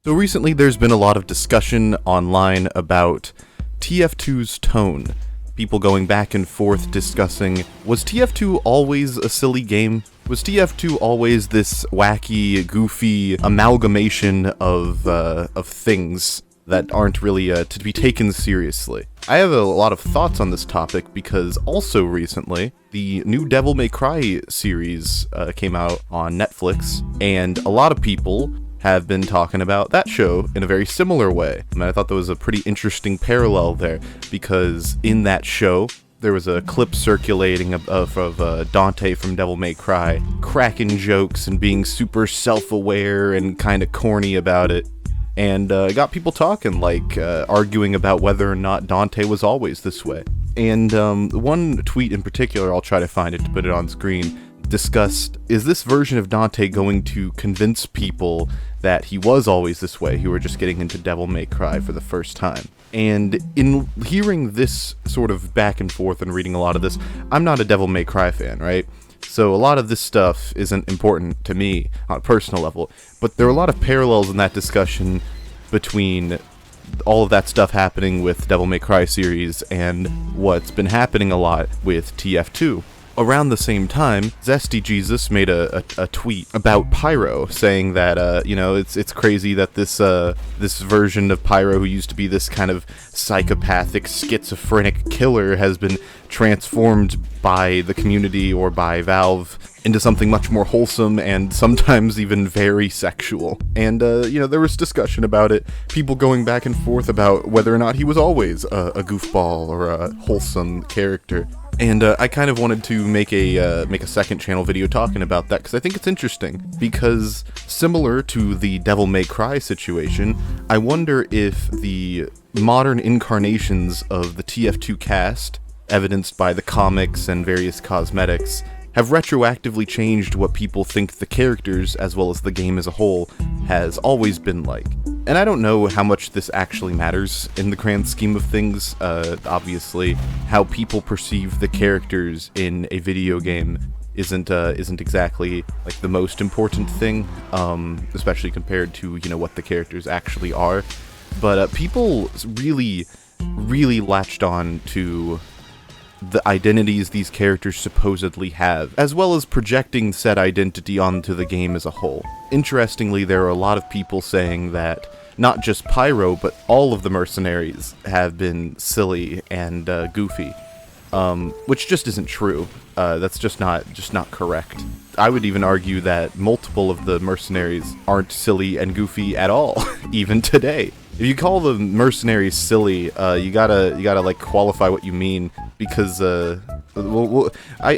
So recently there's been a lot of discussion online about TF2's tone. People going back and forth discussing, was TF2 always a silly game? Was TF2 always this wacky, goofy amalgamation of things that aren't really to be taken seriously? I have a lot of thoughts on this topic because also recently, the new Devil May Cry series came out on Netflix, and a lot of people have been talking about that show in a very similar way. I thought there was a pretty interesting parallel there, because in that show, there was a clip circulating of Dante from Devil May Cry cracking jokes and being super self-aware and kind of corny about it. And got people talking, arguing about whether or not Dante was always this way. And one tweet in particular, I'll try to find it to put it on screen, discussed, is this version of Dante going to convince people that he was always this way, who were just getting into Devil May Cry for the first time? And in hearing this sort of back and forth and reading a lot of this, I'm not a Devil May Cry fan, right? So a lot of this stuff isn't important to me on a personal level, but there are a lot of parallels in that discussion between all of that stuff happening with Devil May Cry series and what's been happening a lot with TF2. Around the same time, Zesty Jesus made a tweet about Pyro, saying that, it's crazy that this version of Pyro, who used to be this kind of psychopathic, schizophrenic killer, has been transformed by the community or by Valve into something much more wholesome and sometimes even very sexual. And, there was discussion about it, people going back and forth about whether or not he was always a goofball or a wholesome character. And I kind of wanted to make a second channel video talking about that, because I think it's interesting, because similar to the Devil May Cry situation, I wonder if the modern incarnations of the TF2 cast, evidenced by the comics and various cosmetics, have retroactively changed what people think the characters, as well as the game as a whole, has always been like. And I don't know how much this actually matters in the grand scheme of things. Obviously, how people perceive the characters in a video game isn't exactly like the most important thing, especially compared to what the characters actually are. But people really latched on to the identities these characters supposedly have, as well as projecting said identity onto the game as a whole. Interestingly, there are a lot of people saying that not just Pyro, but all of the mercenaries have been silly and goofy, which just isn't true. That's just not correct. I would even argue that multiple of the mercenaries aren't silly and goofy at all, even today. If you call the mercenaries silly, you gotta qualify what you mean, because I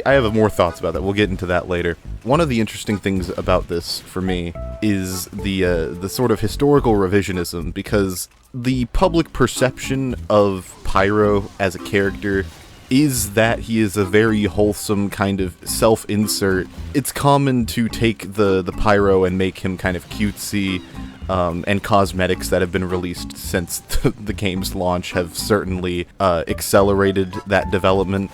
have more thoughts about that. We'll get into that later. One of the interesting things about this for me is the sort of historical revisionism, because the public perception of Pyro as a character is that he is a very wholesome kind of self-insert. It's common to take the Pyro and make him kind of cutesy, and cosmetics that have been released since the game's launch have certainly accelerated that development.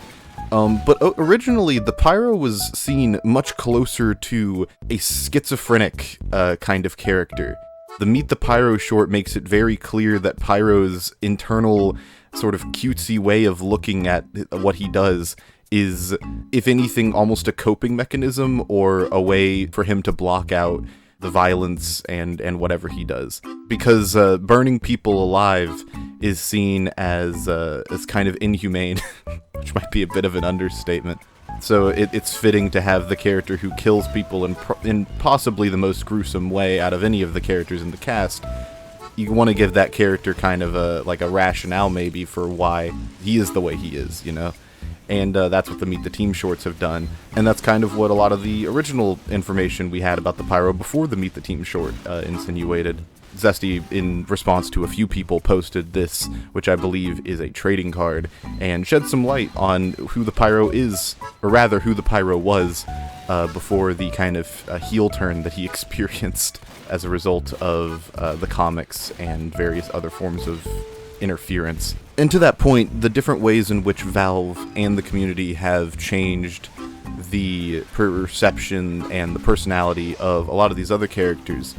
But originally, the Pyro was seen much closer to a schizophrenic kind of character. The Meet the Pyro short makes it very clear that Pyro's internal sort of cutesy way of looking at what he does is, if anything, almost a coping mechanism or a way for him to block out the violence and whatever he does. Because burning people alive is seen as kind of inhumane, which might be a bit of an understatement. So it's fitting to have the character who kills people in possibly the most gruesome way out of any of the characters in the cast. You want to give that character kind of a rationale maybe for why he is the way he is, And that's what the Meet the Team shorts have done. And that's kind of what a lot of the original information we had about the Pyro before the Meet the Team short insinuated. Zesty, in response to a few people, posted this, which I believe is a trading card, and shed some light on who the Pyro is, or rather who the Pyro was, before the kind of heel turn that he experienced as a result of the comics and various other forms of interference. And to that point, the different ways in which Valve and the community have changed the perception and the personality of a lot of these other characters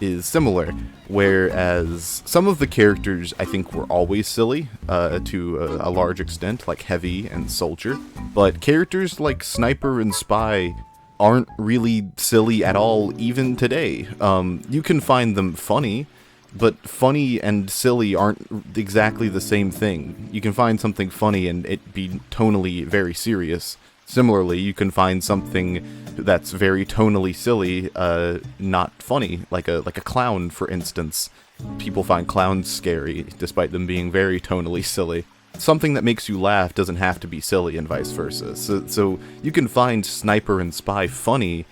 is similar, whereas some of the characters I think were always silly to a large extent, like Heavy and Soldier, but characters like Sniper and Spy aren't really silly at all even today. You can find them funny, but funny and silly aren't exactly the same thing. You can find something funny and it be tonally very serious. Similarly, you can find something that's very tonally silly, not funny, like a clown, for instance. People find clowns scary, despite them being very tonally silly. Something that makes you laugh doesn't have to be silly, and vice versa. So you can find Sniper and Spy funny.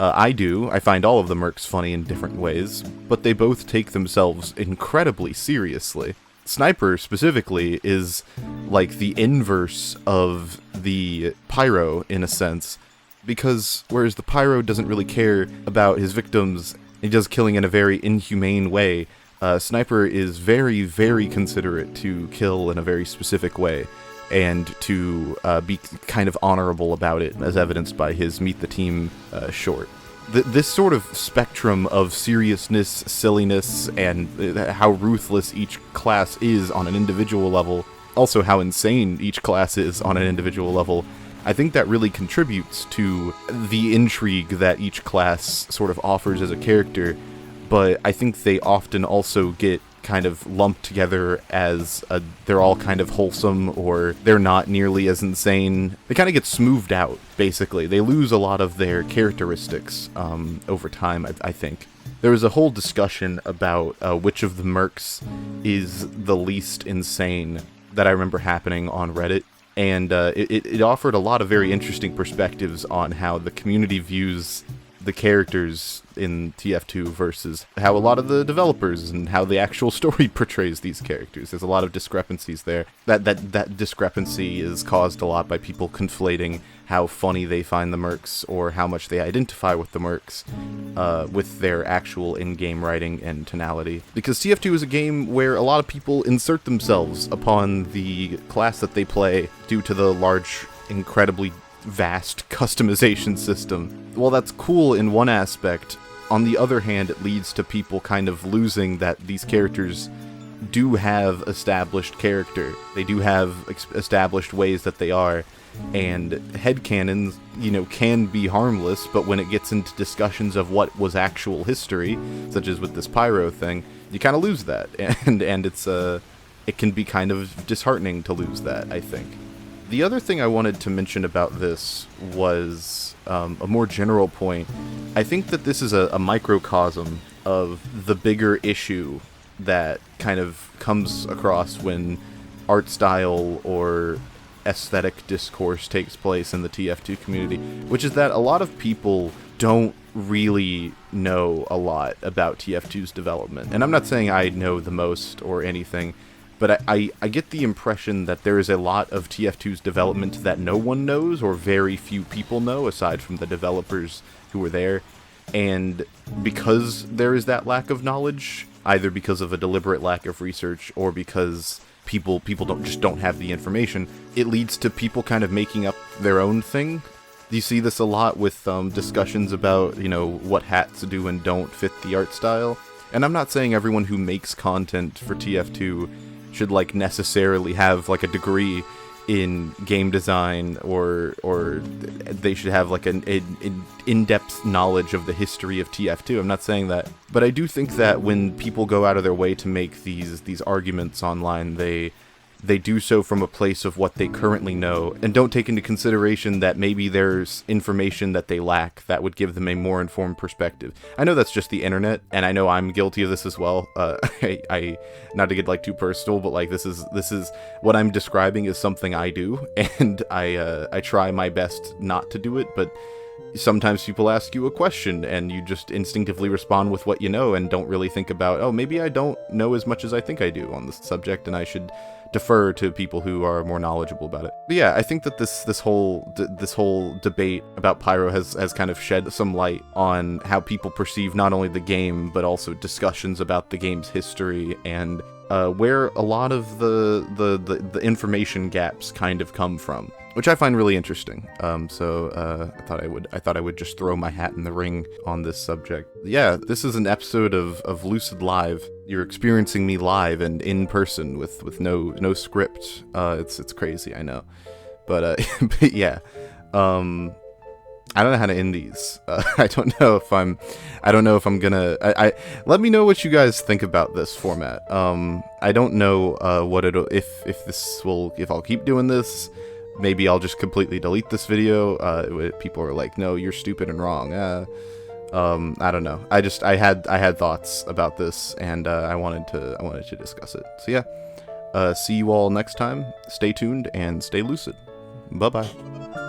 I do. I find all of the mercs funny in different ways, but they both take themselves incredibly seriously. Sniper, specifically, is like the inverse of the Pyro, in a sense, because whereas the Pyro doesn't really care about his victims, he does killing in a very inhumane way, Sniper is very, very considerate to kill in a very specific way, and to be kind of honorable about it, as evidenced by his Meet the Team short. This sort of spectrum of seriousness, silliness, and how ruthless each class is on an individual level, also how insane each class is on an individual level, I think that really contributes to the intrigue that each class sort of offers as a character, but I think they often also get kind of lumped together as they're all kind of wholesome, or they're not nearly as insane. They kind of get smoothed out, basically. They lose a lot of their characteristics over time, I think. There was a whole discussion about which of the mercs is the least insane that I remember happening on Reddit, and it offered a lot of very interesting perspectives on how the community views the characters in TF2 versus how a lot of the developers and how the actual story portrays these characters. There's a lot of discrepancies there. That discrepancy is caused a lot by people conflating how funny they find the mercs or how much they identify with the mercs with their actual in-game writing and tonality. Because TF2 is a game where a lot of people insert themselves upon the class that they play due to the large, incredibly vast customization system. While that's cool in one aspect, on the other hand, it leads to people kind of losing that these characters do have established character. They do have established ways that they are, and headcanons, can be harmless, but when it gets into discussions of what was actual history, such as with this Pyro thing, you kind of lose that, and it can be kind of disheartening to lose that, I think. The other thing I wanted to mention about this was a more general point. I think that this is a microcosm of the bigger issue that kind of comes across when art style or aesthetic discourse takes place in the TF2 community, which is that a lot of people don't really know a lot about TF2's development. And I'm not saying I know the most or anything, but I get the impression that there is a lot of TF2's development that no one knows, or very few people know, aside from the developers who were there. And because there is that lack of knowledge, either because of a deliberate lack of research or because people don't have the information, it leads to people kind of making up their own thing. You see this a lot with discussions about, what hats do and don't fit the art style. And I'm not saying everyone who makes content for TF2 should necessarily have a degree in game design, or they should have an in-depth knowledge of the history of TF2. I'm not saying that, but I do think that when people go out of their way to make these arguments online, they do so from a place of what they currently know, and don't take into consideration that maybe there's information that they lack that would give them a more informed perspective. I know that's just the internet, and I know I'm guilty of this as well. I not to get too personal, but this is what I'm describing is something I do, and I try my best not to do it, but sometimes people ask you a question and you just instinctively respond with what you know and don't really think about, oh, maybe I don't know as much as I think I do on this subject, and I should defer to people who are more knowledgeable about it. But yeah, I think that this whole debate about Pyro has kind of shed some light on how people perceive not only the game, but also discussions about the game's history, and where a lot of the information gaps kind of come from, which I find really interesting. So I thought I would just throw my hat in the ring on this subject. Yeah, this is an episode of Lucid Live. you're experiencing me live and in person with no script. It's crazy, I know, but but yeah, I don't know how to end these. I don't know if I'm gonna. Let me know what you guys think about this format. I don't know what it'll if I'll keep doing this. Maybe I'll just completely delete this video. People are like, no, you're stupid and wrong. I don't know. I had thoughts about this, and I wanted to discuss it. So yeah, see you all next time. Stay tuned and stay lucid. Bye bye.